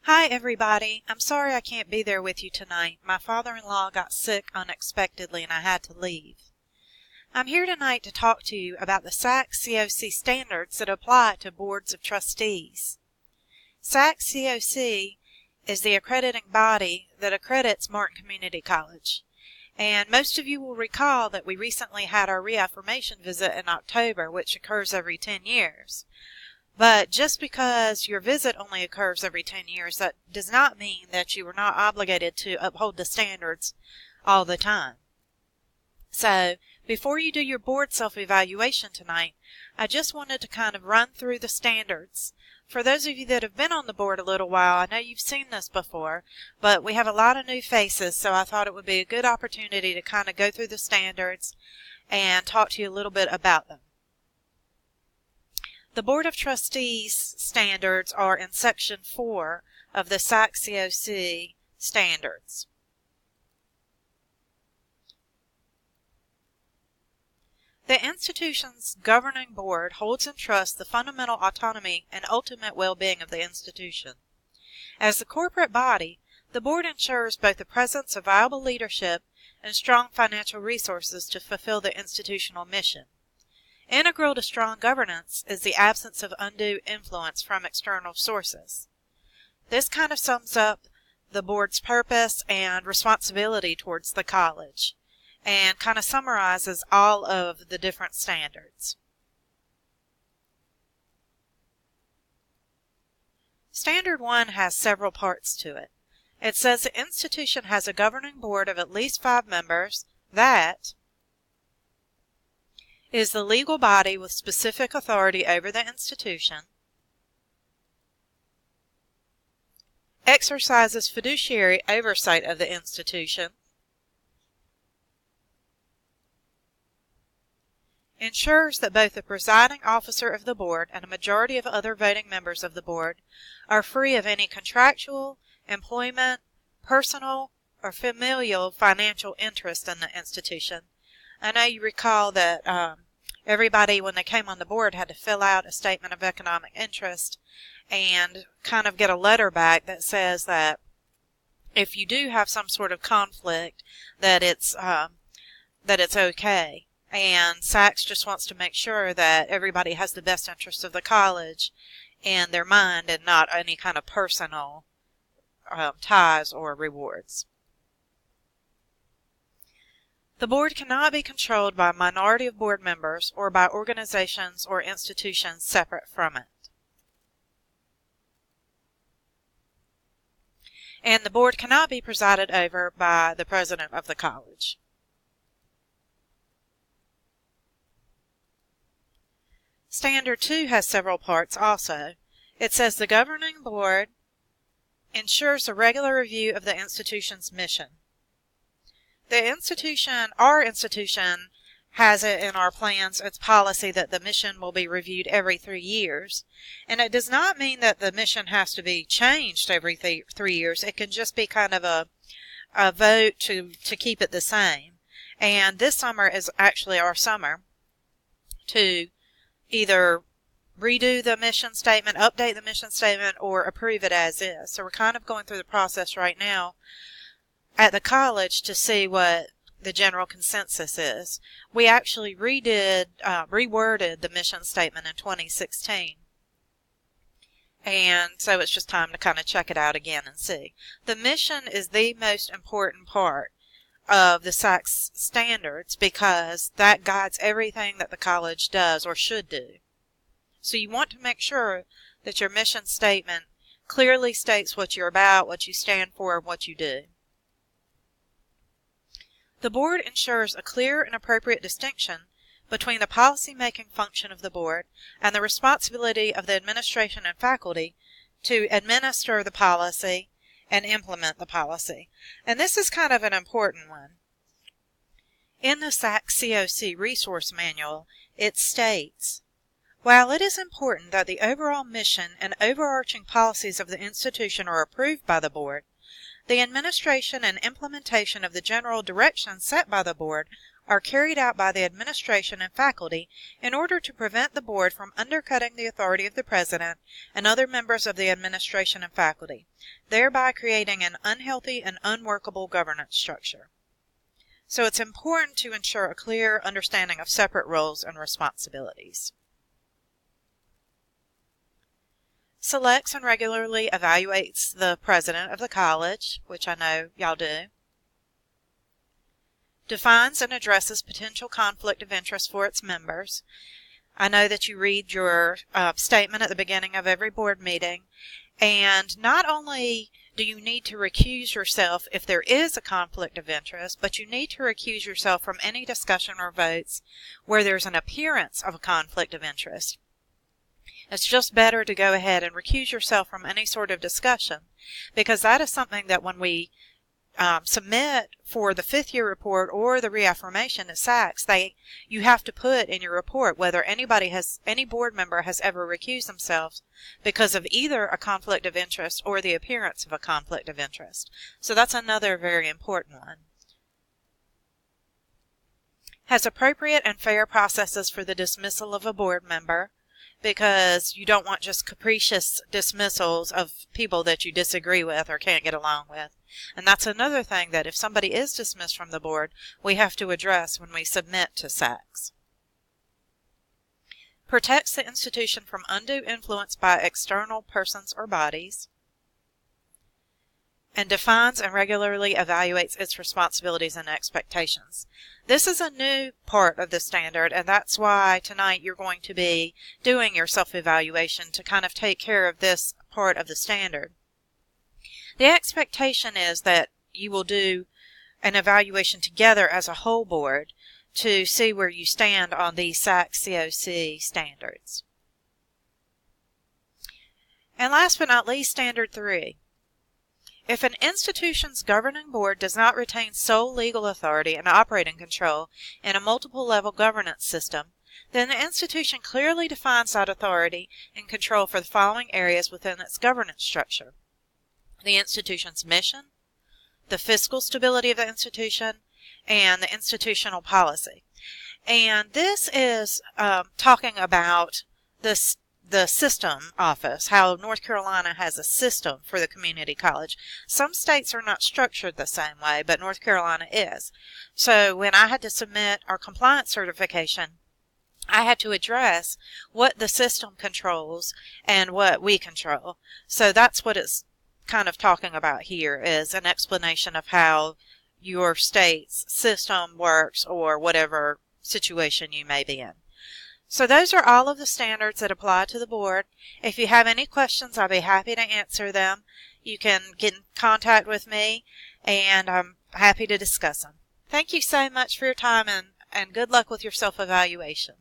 Hi, everybody. I'm sorry I can't be there with you tonight. My father-in-law got sick unexpectedly and I had to leave. I'm here tonight to talk to you about the SACS COC standards that apply to boards of trustees. SACS COC is the accrediting body that accredits Martin Community College. And most of you will recall that we recently had our reaffirmation visit in October, which occurs every 10 years. But just because your visit only occurs every 10 years, that does not mean that you are not obligated to uphold the standards all the time. So, before you do your board self-evaluation tonight, I just wanted to kind of run through the standards. For those of you that have been on the board a little while, I know you've seen this before, but we have a lot of new faces, so I thought it would be a good opportunity to kind of go through the standards and talk to you a little bit about them. The Board of Trustees standards are in Section 4 of the SACS COC standards. The institution's governing board holds in trust the fundamental autonomy and ultimate well-being of the institution. As the corporate body, the board ensures both the presence of viable leadership and strong financial resources to fulfill the institutional mission. Integral to strong governance is the absence of undue influence from external sources. This kind of sums up the board's purpose and responsibility towards the college, and kind of summarizes all of the different standards. Standard 1 has several parts to it. It says the institution has a governing board of at least 5 members that is the legal body with specific authority over the institution, exercises fiduciary oversight of the institution, ensures that both the presiding officer of the board and a majority of other voting members of the board are free of any contractual, employment, personal, or familial financial interest in the institution. I know you recall that everybody, when they came on the board, had to fill out a statement of economic interest and kind of get a letter back that says that if you do have some sort of conflict, that it's okay. And SACS just wants to make sure that everybody has the best interest of the college in their mind and not any kind of personal ties or rewards. The board cannot be controlled by a minority of board members or by organizations or institutions separate from it. And the board cannot be presided over by the president of the college. Standard 2 has several parts also. It says the governing board ensures a regular review of the institution's mission. Our institution has it in our plans, its policy that the mission will be reviewed every 3 years. And it does not mean that the mission has to be changed every 3 years. It can just be kind of a vote to keep it the same. And this summer is actually our summer to either redo the mission statement, update the mission statement, or approve it as is. So we're kind of going through the process right now at the college to see what the general consensus is. We actually reworded the mission statement in 2016. And so it's just time to kind of check it out again and see. The mission is the most important part of the SACS standards because that guides everything that the college does or should do. So you want to make sure that your mission statement clearly states what you're about, what you stand for, and what you do. The board ensures a clear and appropriate distinction between the policy-making function of the board and the responsibility of the administration and faculty to administer the policy and implement the policy. And this is kind of an important one. In the SACS COC resource manual, it states, while it is important that the overall mission and overarching policies of the institution are approved by the board, the administration and implementation of the general direction set by the board are carried out by the administration and faculty in order to prevent the board from undercutting the authority of the president and other members of the administration and faculty, thereby creating an unhealthy and unworkable governance structure. So it's important to ensure a clear understanding of separate roles and responsibilities. Selects and regularly evaluates the president of the college, which I know y'all do. Defines and addresses potential conflict of interest for its members. I know that you read your statement at the beginning of every board meeting, and not only do you need to recuse yourself if there is a conflict of interest, but you need to recuse yourself from any discussion or votes where there's an appearance of a conflict of interest. It's just better to go ahead and recuse yourself from any sort of discussion, because that is something that when we submit for the fifth-year report or the reaffirmation at SACS, you have to put in your report whether any board member has ever recused themselves because of either a conflict of interest or the appearance of a conflict of interest. So that's another very important one. Has appropriate and fair processes for the dismissal of a board member, because you don't want just capricious dismissals of people that you disagree with or can't get along with. And that's another thing that if somebody is dismissed from the board, we have to address when we submit to SACS. Protects the institution from undue influence by external persons or bodies. And defines and regularly evaluates its responsibilities and expectations. This is a new part of the standard, and that's why tonight you're going to be doing your self-evaluation to kind of take care of this part of the standard. The expectation is that you will do an evaluation together as a whole board to see where you stand on these SACS COC standards. And last but not least, Standard 3. If an institution's governing board does not retain sole legal authority and operating control in a multiple-level governance system, then the institution clearly defines that authority and control for the following areas within its governance structure: the institution's mission, the fiscal stability of the institution, and the institutional policy. And this is talking about the system office, how North Carolina has a system for the community college. Some states are not structured the same way, but North Carolina is. So when I had to submit our compliance certification, I had to address what the system controls and what we control. So that's what it's kind of talking about here, is an explanation of how your state's system works or whatever situation you may be in. So those are all of the standards that apply to the board. If you have any questions, I'll be happy to answer them. You can get in contact with me, and I'm happy to discuss them. Thank you so much for your time, and good luck with your self-evaluation.